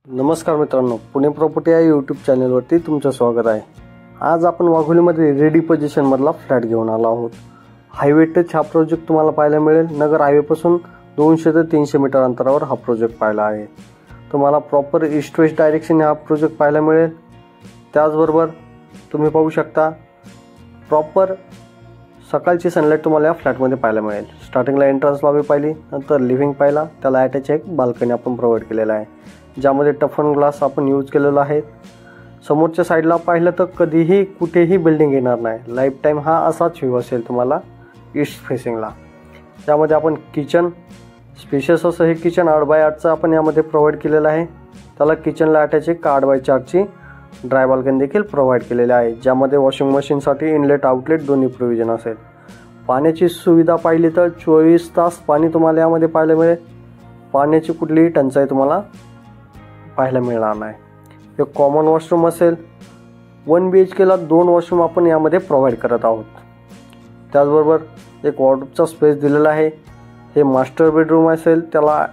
नमस्कार मित्रांनो, पुणे प्रॉपर्टी या यूट्यूब चॅनलवरती तुमचं स्वागत आहे। आज आपण वाघोलीमध्ये रेडी पोझिशनमधला फ्लॅट घेऊन आलो आहोत। हायवे टच हा प्रोजेक्ट तुम्हाला पाहायला मिळेल। नगर हायवेपासून 200 ते 300 मीटर अंतरावर हा प्रोजेक्ट पाहायला आहे। तुम्हाला प्रॉपर ईस्ट वेस्ट डायरेक्शन हा प्रोजेक्ट पाहायला मिळेल। त्याचबरोबर तुम्ही पाहू शकता प्रॉपर सकाळची सनलाईट तुम्हाला या फ्लॅटमध्ये पाहायला मिळेल। स्टार्टिंगला एंट्रन्स लॉबी पाहिली, नंतर लिव्हिंग पाहिला, त्याला अटॅच एक बाल्कनी आपण प्रोव्हाइड केलेला आहे, ज्यामध्ये टफन ग्लास आपण यूज केलेला आहे। समोरच्या साईडला पाहिलं तर कधीही कुठेही बिल्डिंग येणार नाही। लाईफ टाईम हा असाच व्ह्यू असेल तुम्हाला ईस्ट फेसिंगला। त्यामध्ये आपण किचन स्पेशियस असं हे किचन 8x8चं आपण यामध्ये प्रोव्हाइड केलेलं आहे। त्याला किचनला अटॅच एक 8x4ची ड्राय बाल्कनी देखील प्रोव्हाइड केलेली आहे, ज्यामध्ये वॉशिंग मशीनसाठी इनलेट आउटलेट दोन्ही प्रोव्हिजन असेल। पाण्याची सुविधा पाहिली तर 24 तास पाणी तुम्हाला यामध्ये पाहायला मिळेल। पाण्याची कुठलीही टंचाई तुम्हाला पाहायला मिळणार नाही। एक कॉमन वॉशरूम असेल। 1 BHKला 2 वॉशरूम आपण यामध्ये प्रोव्हाइड करत आहोत। त्याचबरोबर एक वॉर्डरोबचा स्पेस दिलेला आहे। हे मास्टर बेडरूम असेल, त्याला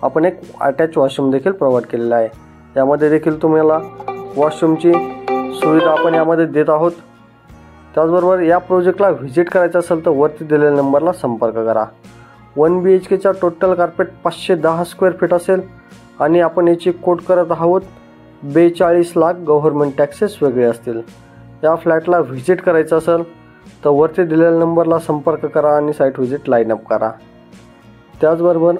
आपण एक अटॅच वॉशरूम देखील प्रोव्हाइड केलेला आहे। यामध्ये देखील तुम्हाला वॉशरूमची सुविधा आपण यामध्ये देत आहोत। त्याचबरोबर या प्रोजेक्टला व्हिजिट करायचं असेल तर वरती दिलेल्या नंबरला संपर्क करा। 1 BHKचा टोटल कार्पेट 510 स्क्वेअर फीट असेल आणि आपण याची कोट करत आहोत 42 लाख। गव्हर्नमेंट टॅक्सेस वेगळे असतील। या फ्लॅटला व्हिजिट करायचं असेल तर वरती दिलेल्या नंबरला संपर्क करा आणि साईट व्हिजिट लाईन अप करा। त्याचबरोबर